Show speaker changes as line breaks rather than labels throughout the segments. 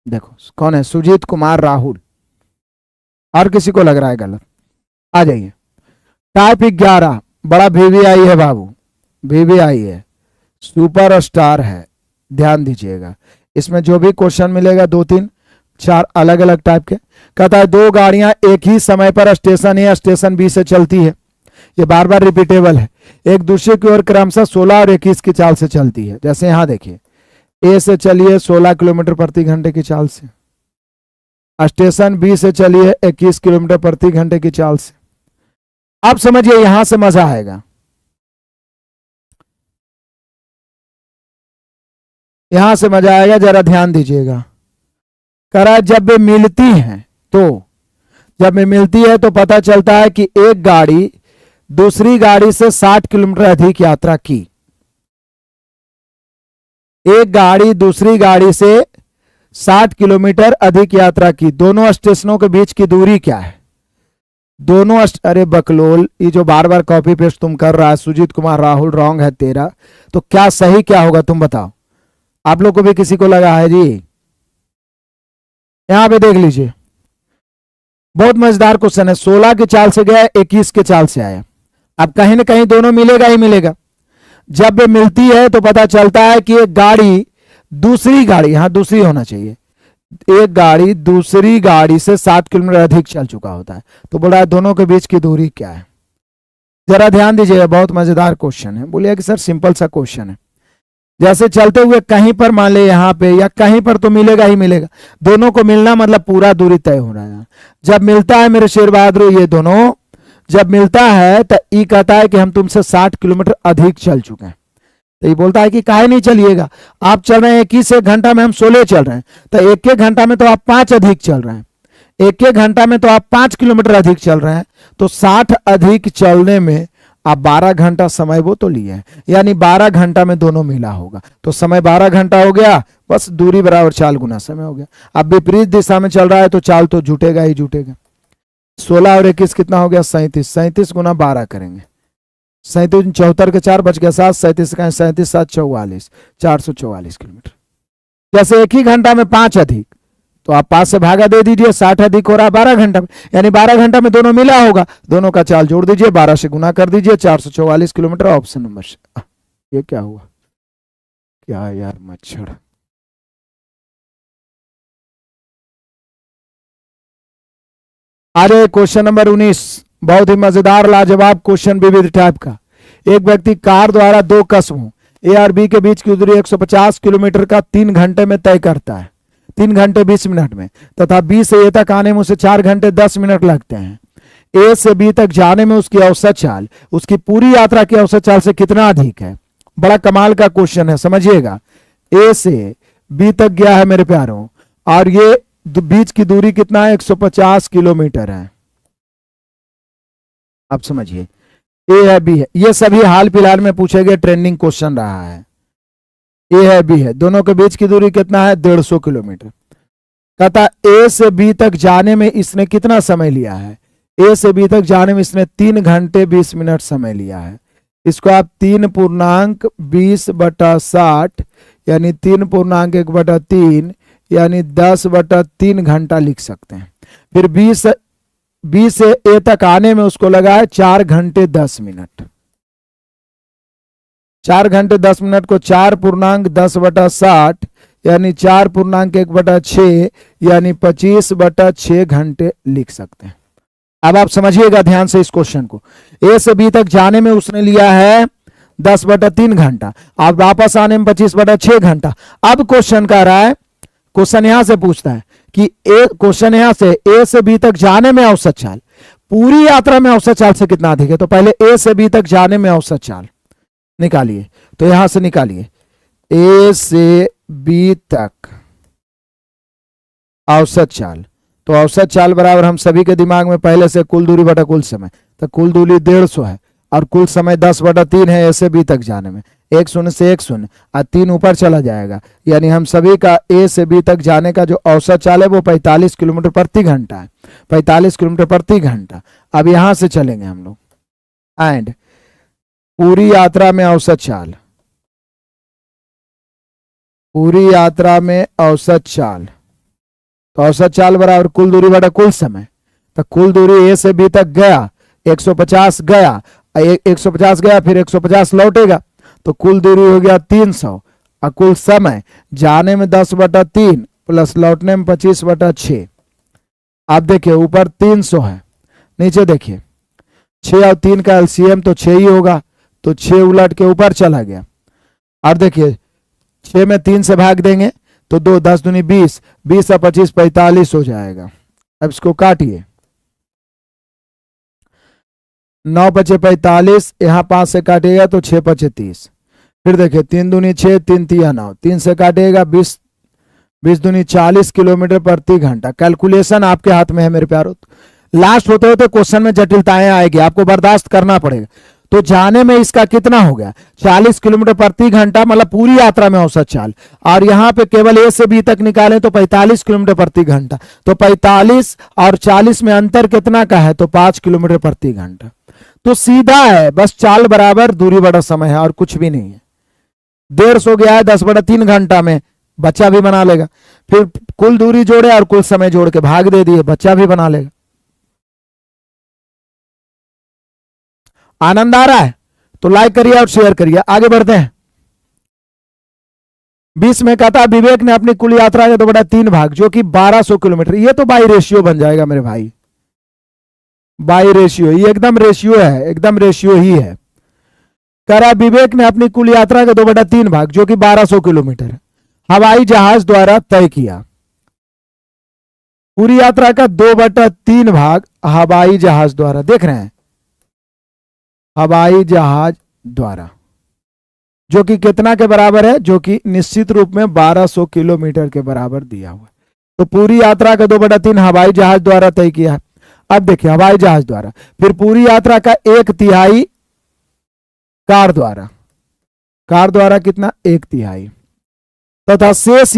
देखो कौन है, सुजीत कुमार राहुल। और किसी को लग रहा है गलत? आ जाइए। टाइप 11 बड़ा वीवीआई है बाबू, वीवीआई है, सुपर स्टार है। ध्यान दीजिएगा, इसमें जो भी क्वेश्चन मिलेगा 2 3 4 अलग अलग टाइप के। कहता है दो गाड़ियां एक ही समय पर स्टेशन ए या स्टेशन बी से चलती है, ये बार बार रिपीटेबल है, एक दूसरे की ओर क्रमशः 16 और 21 की चाल से चलती है। जैसे यहां देखिए, ए से चलिए 16 किलोमीटर प्रति घंटे की चाल से, स्टेशन बी से चलिए 21 किलोमीटर प्रति घंटे की चाल से। अब समझिए, यहां से मजा आएगा। यहां से मजा आएगा, जरा ध्यान दीजिएगा। करा जब वे मिलती हैं तो, जब वे मिलती है तो पता चलता है कि एक गाड़ी दूसरी गाड़ी से 60 किलोमीटर अधिक यात्रा की। एक गाड़ी दूसरी गाड़ी से 60 किलोमीटर अधिक यात्रा की। दोनों स्टेशनों के बीच की दूरी क्या है? अरे बकलोल, ये जो बार बार कॉपी पेस्ट तुम कर रहा है, सुजीत कुमार राहुल रॉन्ग है तेरा, तो क्या सही क्या होगा तुम बताओ। आप लोग को भी किसी को लगा है जी? यहां पे देख लीजिए, बहुत मजेदार क्वेश्चन है। 16 की चाल से गया, 21 के चाल से आया। अब कहीं ना कहीं दोनों मिलेगा ही मिलेगा। जब वे मिलती है तो पता चलता है कि एक गाड़ी दूसरी गाड़ी, यहां दूसरी होना चाहिए, एक गाड़ी दूसरी गाड़ी से 60 किलोमीटर अधिक चल चुका होता है। तो बोला है दोनों के बीच की दूरी क्या है। जरा ध्यान दीजिएगा, बहुत मजेदार क्वेश्चन है। बोलिए कि सर सिंपल सा क्वेश्चन है। जैसे चलते हुए कहीं पर मान ले यहां पे या कहीं पर, तो मिलेगा ही मिलेगा। दोनों को मिलना मतलब पूरा दूरी तय हो रहा है। जब मिलता है मेरे शेर बहादुर, ये दोनों जब मिलता है तो ई कहता है कि हम तुमसे 60 किलोमीटर अधिक चल चुके हैं। तो ये बोलता है कि काहे नहीं चलिएगा, आप चल रहे हैं 21 एक घंटा में, हम 16 चल रहे हैं, तो एक एक घंटा में तो आप 5 अधिक चल रहे हैं, एक एक घंटा में तो आप 5 किलोमीटर अधिक चल रहे हैं, तो 60 अधिक चलने में आप 12 घंटा समय वो तो लिए हैं, यानी 12 घंटा में दोनों मिला होगा। तो समय 12 घंटा हो गया, बस दूरी बराबर चाल गुना समय हो गया। अब विपरीत दिशा में चल रहा है तो चाल तो जुटेगा ही जुटेगा। 16 और 21 कितना हो गया? 37। 37 गुना 12 करेंगे, 37 74 के 4 बच गया 7, 37 का 37 7 44, 444 किलोमीटर। जैसे एक ही घंटा में 5 अधिक, तो आप 5 से भागा दे दीजिए, 60 अधिक हो रहा है 12 घंटा में, यानी 12 घंटा में दोनों मिला होगा। दोनों का चाल जोड़ दीजिए, 12 से गुना कर दीजिए, 444 किलोमीटर। ऑप्शन नंबर से। ये क्या हुआ? क्या यार मच्छर। अरे क्वेश्चन नंबर 19 बहुत ही मजेदार लाजवाब क्वेश्चन, विविध टाइप का। एक व्यक्ति कार द्वारा दो कस्बों ए और बी के बीच की दूरी 150 किलोमीटर का 3 घंटे में तय करता है, 3 घंटे 20 मिनट में, तथा बी से ए तक आने में उसे 4 घंटे 10 मिनट लगते हैं। ए से बी तक जाने में उसकी औसत चाल उसकी पूरी यात्रा की औसत चाल से कितना अधिक है? बड़ा कमाल का क्वेश्चन है, समझिएगा। ए से बी तक गया है मेरे प्यारों, और ये बीच की दूरी कितना है? 150 किलोमीटर है। आप समझिए, ए है बी है, ये सभी हाल फिलहाल में पूछे गए ट्रेंडिंग क्वेश्चन रहा है। ए है बी है, दोनों के बीच की दूरी कितना है? 150 किलोमीटर। कहता ए से बी तक जाने में इसने कितना समय लिया है? ए से बी तक जाने में इसने 3 घंटे 20 मिनट समय लिया है। इसको आप 3.20/60 यानी 3.1/3 यानी 10/3 घंटा लिख सकते हैं। फिर बी से ए तक आने में उसको लगा है 4 घंटे 10 मिनट। 4 घंटे 10 मिनट को 4.10/60 यानी 4.1/6 यानी 25/6 घंटे लिख सकते हैं। अब आप समझिएगा ध्यान से इस क्वेश्चन को। ए से बी तक जाने में उसने लिया है 10/3 घंटा, अब वापस आने में 25/6 घंटा। अब क्वेश्चन कह रहा है, क्वेश्चन यहां से पूछता है कि क्वेश्चन यहां से ए से बी तक जाने में औसत चाल पूरी यात्रा में औसत चाल से कितना अधिक है। तो पहले ए से बी तक जाने में औसत चाल निकालिए, तो यहां से निकालिए ए से बी तक औसत चाल। तो औसत चाल बराबर हम सभी के दिमाग में पहले से कुल दूरी बटा कुल समय, तो कुल दूरी 150 है और कुल समय 10/3 है ए से बी तक जाने में। 1 शून्य से 1 शून्य और 3 ऊपर चला जाएगा, यानी हम सभी का ए से बी तक जाने का जो औसत चाल है वो 45 किलोमीटर प्रति घंटा है, 45 किलोमीटर प्रति घंटा। अब यहां से चलेंगे हम लोग, एंड पूरी यात्रा में औसत चाल, पूरी यात्रा में औसत चाल तो औसत चाल बराबर कुल दूरी बटा कुल समय। तो कुल दूरी ए से बी तक गया 150 गया, 150 गया फिर 150 लौटेगा, तो कुल दूरी हो गया 300 और कुल समय जाने में 10/3 प्लस लौटने में 25/6। आप देखिए ऊपर 300 है, नीचे देखिए 6 और 3 का एलसीएम तो 6 ही होगा, तो 6 उलट के ऊपर चला गया। और देखिए 6 में 3 से भाग देंगे तो 2 10 दूनी 20, 20 और 25 45 हो जाएगा। अब इसको काटिए, 9 बचे 45, यहाँ 5 से काटिएगा तो 6 बचे 30। फिर देखिए 3 दूनी 6, 3 तिया 9, 3 से काटिएगा 20, 20 दूनी 40 किलोमीटर प्रति घंटा। कैलकुलेशन आपके हाथ में है मेरे प्यारों। लास्ट होते होते क्वेश्चन में जटिलताएं आएगी, आपको बर्दाश्त करना पड़ेगा। तो जाने में इसका कितना हो गया 40 किलोमीटर प्रति घंटा, मतलब पूरी यात्रा में औसत चाल, और यहाँ पे केवल ए से बी तक निकालें तो 45 किलोमीटर प्रति घंटा। तो 45 और 40 में अंतर कितना का है, तो 5 किलोमीटर प्रति घंटा। तो सीधा है, बस चाल बराबर दूरी बड़ा समय है और कुछ भी नहीं है। 150 गया है 10/3 घंटा में, बच्चा भी बना लेगा। फिर कुल दूरी जोड़े और कुल समय जोड़ के भाग दे दिए, बच्चा भी बना लेगा। आनंद आ रहा है तो लाइक करिए और शेयर करिए। आगे बढ़ते हैं। 20 में कहता विवेक ने अपनी कुल यात्रा के 2/3 भाग जो कि 1200 किलोमीटर, ये तो बाई रेशियो बन जाएगा मेरे भाई, बाई रेशियो, ये एकदम रेशियो है, एकदम रेशियो ही है। कह रहा विवेक ने अपनी कुल यात्रा के 2/3 भाग जो कि 1200 किलोमीटर हवाई जहाज द्वारा तय किया। पूरी यात्रा का 2/3 भाग हवाई जहाज द्वारा, देख रहे हैं, हवाई जहाज द्वारा, जो कि कितना के बराबर है, जो कि निश्चित रूप में 1200 किलोमीटर के बराबर दिया हुआ है। तो पूरी यात्रा का 2/3 हवाई जहाज द्वारा तय किया है। अब देखिए हवाई जहाज द्वारा, फिर पूरी यात्रा का 1/3 कार द्वारा, कार द्वारा कितना 1/3, तथा शेष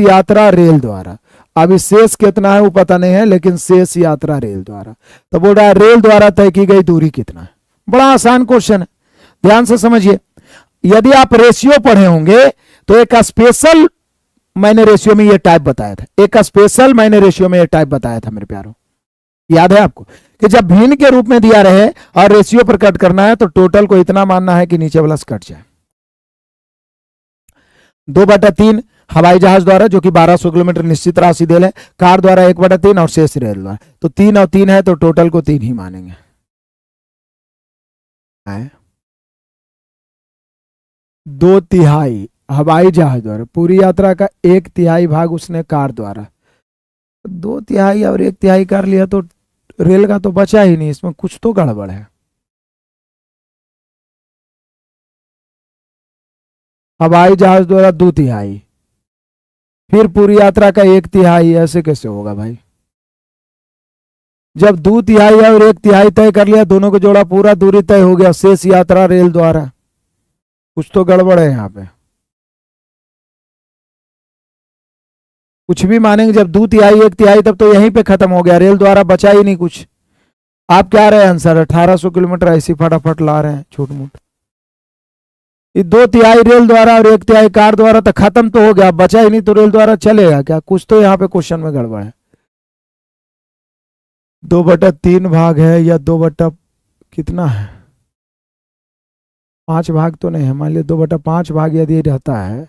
यात्रा रेल द्वारा। अभी शेष कितना है वो पता नहीं है, लेकिन शेष यात्रा रेल द्वारा। तो बोल रहा है रेल द्वारा तय की गई दूरी कितना है। बड़ा आसान क्वेश्चन है, ध्यान से समझिए। यदि आप रेशियो पढ़े होंगे तो एक स्पेशल मैंने रेशियो में ये टाइप बताया था, एक स्पेशल मैंने रेशियो में ये टाइप बताया था मेरे प्यारों, याद है आपको, कि जब भिन्न के रूप में दिया रहे और रेशियो पर कट करना है तो टोटल को इतना मानना है कि नीचे वाला कट जाए। 2/3 हवाई जहाज द्वारा जो कि 1200 किलोमीटर निश्चित राशि दे लें, कार द्वारा 1/3 और शेष रेल द्वारा। तो 3 और 3 है तो टोटल को 3 ही मानेंगे। 2/3 हवाई जहाज द्वारा, पूरी यात्रा का 1/3 भाग उसने कार द्वारा। 2/3 और 1/3 कर लिया तो रेल का तो बचा ही नहीं, इसमें कुछ तो गड़बड़ है। हवाई जहाज द्वारा 2/3, फिर पूरी यात्रा का 1/3, ऐसे कैसे होगा भाई। जब 2/3 और 1/3 तय कर लिया, दोनों को जोड़ा, पूरा दूरी तय हो गया, शेष यात्रा रेल द्वारा। कुछ तो गड़बड़ है यहाँ पे, कुछ भी मानेंगे। जब 2/3 1/3 तब तो यहीं पे खत्म हो गया, रेल द्वारा बचा ही नहीं कुछ। आप क्या रहे आंसर 1800 किलोमीटर ऐसी फटाफट ला रहे हैं छोट मोट। 2/3 रेल द्वारा और 1/3 कार द्वारा तो खत्म तो हो गया, बचा ही नहीं, तो रेल द्वारा चलेगा क्या, कुछ तो यहाँ पे क्वेश्चन में गड़बड़ है। 2/3 भाग है या 2 कितना है, 5 भाग तो नहीं है। मान लिया 2/5 भाग यदि रहता है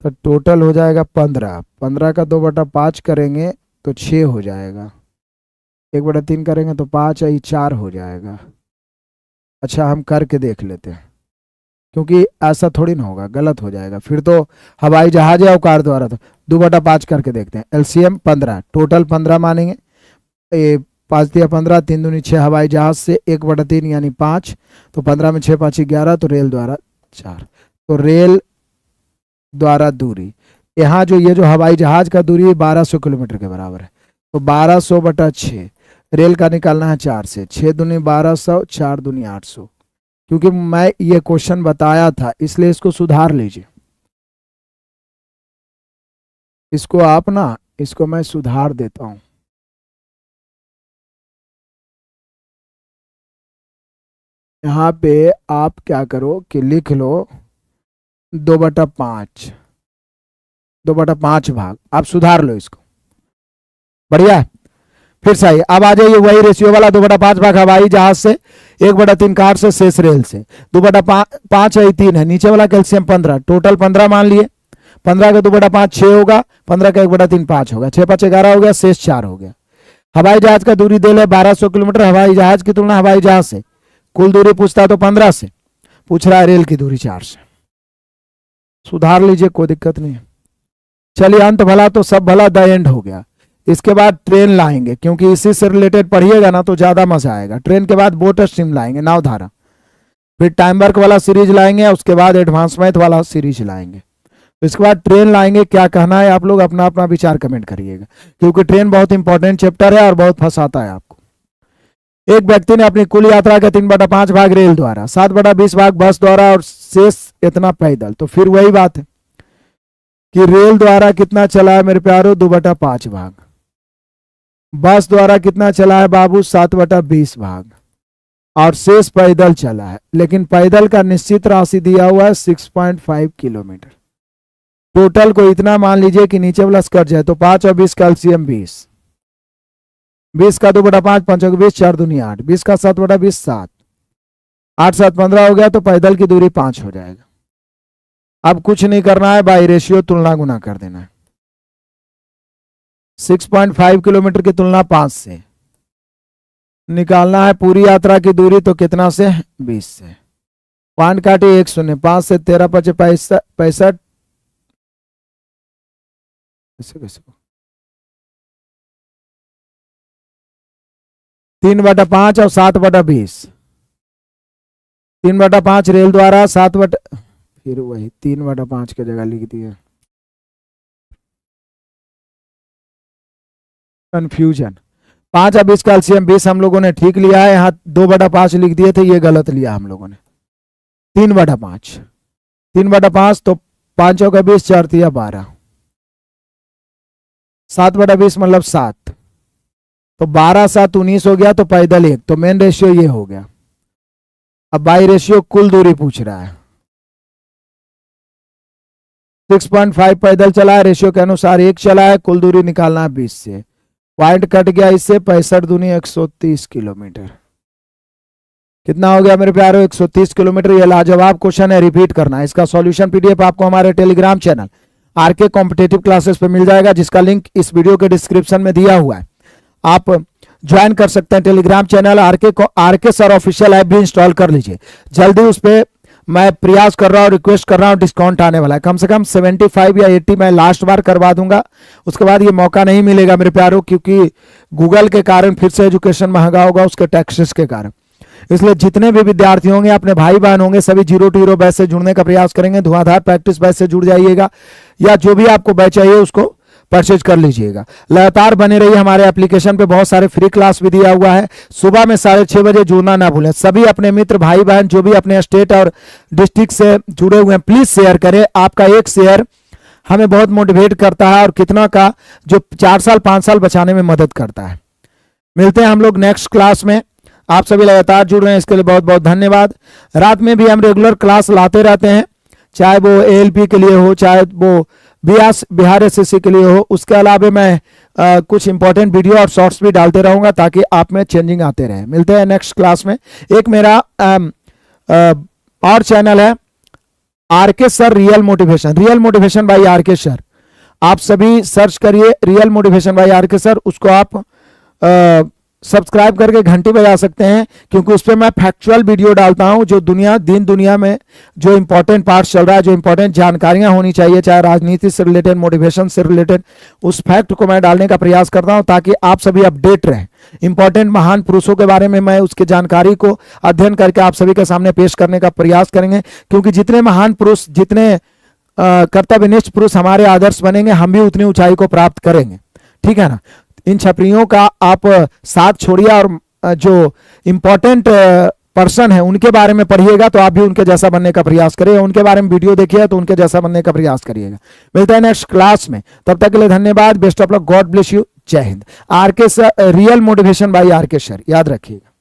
तो टोटल हो जाएगा 15, 15 का 2/5 करेंगे तो 6 हो जाएगा, 1/3 करेंगे तो 5 या 4 हो जाएगा। अच्छा हम करके देख लेते हैं, क्योंकि ऐसा थोड़ी ना होगा, गलत हो जाएगा फिर तो। हवाई जहाज या कार द्वारा, तो 2/5 करके देखते हैं। एलसीएम 15, टोटल 15 मानेंगे, 5 दिया 15, 3 दूनी 6, हवाई जहाज से 1/3 यानी 5, तो 15 में 6 5 11, तो रेल द्वारा 4। तो रेल द्वारा दूरी, यहाँ जो ये जो हवाई जहाज का दूरी है 1200 किलोमीटर के बराबर है, तो 1200/6, रेल का निकालना है 4 से, 6 दूनी 1200, 4 दूनी 800। क्योंकि मैं ये क्वेश्चन बताया था इसलिए इसको सुधार लीजिए, इसको आप ना, इसको मैं सुधार देता हूं। यहाँ पे आप क्या करो कि लिख लो 2/5, 2/5 भाग। आप सुधार लो इसको, बढ़िया है। फिर सही। अब आ जाइए वही रेशियो वाला 2/5 भाग हवाई जहाज से, 1/3 कार से, शेष रेल से। 2/5 है 3 है, नीचे वाला कैल्शियम 15, टोटल 15 मान लिए। 15 का 2/5 6 होगा, 15 का 1/3 5 होगा, 6×5 11 हो गया, शेष 4 हो गया। हवाई जहाज का दूरी दे ले 1200 किलोमीटर, हवाई जहाज की तुलना हवाई जहाज से कुल दूरी पूछता तो 15 से, पूछ रहा है रेल की दूरी 4 से। सुधार लीजिए, कोई दिक्कत नहीं है। चलिए, अंत भला तो सब भला, द एंड हो गया। इसके बाद ट्रेन लाएंगे, क्योंकि इसी से रिलेटेड पढ़िएगा ना तो ज्यादा मजा आएगा। ट्रेन के बाद बोट स्ट्रीम लाएंगे, नावधारा, फिर टाइम वर्क वाला सीरीज लाएंगे, उसके बाद एडवांस मैथ वाला सीरीज लाएंगे। तो इसके बाद ट्रेन लाएंगे। क्या कहना है आप लोग अपना अपना विचार कमेंट करिएगा, क्योंकि ट्रेन बहुत इंपॉर्टेंट चैप्टर है और बहुत फंसाता है आपको। एक व्यक्ति ने अपनी कुल यात्रा का 3/5 भाग रेल द्वारा, 7/20 भाग बस द्वारा और शेष इतना पैदल। तो फिर वही बात है कि रेल द्वारा कितना चला है मेरे प्यारो, 2/5 भाग। बस द्वारा कितना चला है बाबू, 7/20 भाग, और शेष पैदल चला है। लेकिन पैदल का निश्चित राशि दिया हुआ है 6.5 किलोमीटर। टोटल को इतना मान लीजिए कि नीचे प्लस कट जाए तो 5 और 20 कैल्शियम 20, 20 का 2/5, 5 और 20, 4 दूनी 8, 20 का 7/20 7, 8 7 15 हो गया। तो पैदल की दूरी 5 हो जाएगा। अब कुछ नहीं करना है, बाई रेशियो तुलना गुना कर देना है। 6.5 किलोमीटर की तुलना 5 से निकालना है पूरी यात्रा की दूरी, तो कितना से, 20 से। पॉइंट काटे 1 0, 5 से 13 5 65, 3/5 और 7/20, 3/5 रेल द्वारा, फिर वही 3/5 की जगह लिख दिया, कंफ्यूजन। 5 और 20 कैल्शियम 20 हम लोगों ने ठीक लिया है, यहाँ 2/5 लिख दिए थे, ये गलत लिया हम लोगों ने। 3/5, 3/5 तो 5 का 20, 4 3 12, 7/20 मतलब 7, तो 12 7 19 हो गया। तो पैदल 1, तो मेन रेशियो ये हो गया। अब बाई रेशियो कुल दूरी पूछ रहा है, 6.5 पैदल चला है, रेशियो के अनुसार 1 चला है, कुल दूरी निकालना है 20 से। पॉइंट कट गया इससे, 65 दूनी 130 किलोमीटर। कितना हो गया मेरे प्यारो, 130 किलोमीटर। ये लाजवाब क्वेश्चन है, रिपीट करना है। इसका सॉल्यूशन पीडीएफ आपको हमारे Telegram channel RK competitive classes पे मिल जाएगा, जिसका लिंक इस वीडियो के डिस्क्रिप्शन में दिया हुआ है। आप ज्वाइन कर सकते हैं Telegram channel R K sir official app भी इंस्टॉल कर लीजिए जल्दी। उस पर मैं प्रयास कर रहा हूँ, रिक्वेस्ट कर रहा हूँ, डिस्काउंट आने वाला है। कम से कम 75 या 80 मैं लास्ट बार करवा दूंगा, उसके बाद ये मौका नहीं मिलेगा मेरे प्यारों, क्योंकि गूगल के कारण फिर से एजुकेशन महंगा होगा, उसके टैक्सेस के कारण। इसलिए जितने भी विद्यार्थी होंगे, अपने भाई बहन होंगे, सभी 0 to Hero बैच से जुड़ने का प्रयास करेंगे। धुआंधार प्रैक्टिस बैच से जुड़ जाइएगा, या जो भी आपको बैच चाहिए उसको परचेज कर लीजिएगा। लगातार बने रहिए हमारे एप्लीकेशन पे, बहुत सारे फ्री क्लास भी दिया हुआ है। सुबह में 6:30 बजे जुड़ना ना भूलें। सभी अपने मित्र भाई बहन जो भी अपने स्टेट और डिस्ट्रिक्ट से जुड़े हुए हैं, प्लीज शेयर करें। आपका एक शेयर हमें बहुत मोटिवेट करता है, और कितना का जो 4 साल 5 साल बचाने में मदद करता है। मिलते हैं हम लोग नेक्स्ट क्लास में। आप सभी लगातार जुड़ रहे हैं, इसके लिए बहुत बहुत धन्यवाद। रात में भी हम रेगुलर क्लास लाते रहते हैं, चाहे वो एएलपी के लिए हो, चाहे वो बिहार एसएससी के लिए हो। उसके अलावा मैं कुछ इंपॉर्टेंट वीडियो और शॉर्ट्स भी डालते रहूंगा, ताकि आप में चेंजिंग आते रहे। मिलते हैं नेक्स्ट क्लास में। एक मेरा और चैनल है R K sir real motivation by RK sir. आप सभी सर्च करिए real motivation by RK sir, उसको आप सब्सक्राइब करके घंटी बजा सकते हैं, क्योंकि उस पर मैं फैक्चुअल वीडियो डालता हूं, जो दुनिया में जो इंपॉर्टेंट पार्ट चल रहा है, जो इंपॉर्टेंट जानकारियां होनी चाहिए, चाहे राजनीति से रिलेटेड, मोटिवेशन से रिलेटेड, उस फैक्ट को मैं डालने का प्रयास करता हूं, ताकि आप सभी अपडेट रहें। इंपॉर्टेंट महान पुरुषों के बारे में मैं उसकी जानकारी को अध्ययन करके आप सभी के सामने पेश करने का प्रयास करेंगे, क्योंकि जितने महान पुरुष, जितने कर्तव्यनिष्ठ पुरुष हमारे आदर्श बनेंगे, हम भी उतनी ऊंचाई को प्राप्त करेंगे। ठीक है ना। इन छपरियों का आप साथ छोड़िए, और जो इंपॉर्टेंट पर्सन है उनके बारे में पढ़िएगा, तो आप भी उनके जैसा बनने का प्रयास करिए। उनके बारे में वीडियो देखिए तो उनके जैसा बनने का प्रयास करिएगा। मिलते हैं नेक्स्ट क्लास में, तब तक के लिए धन्यवाद। Best of luck, God bless you, Jai Hind. RK sir real motivation by RK sir, याद रखिएगा।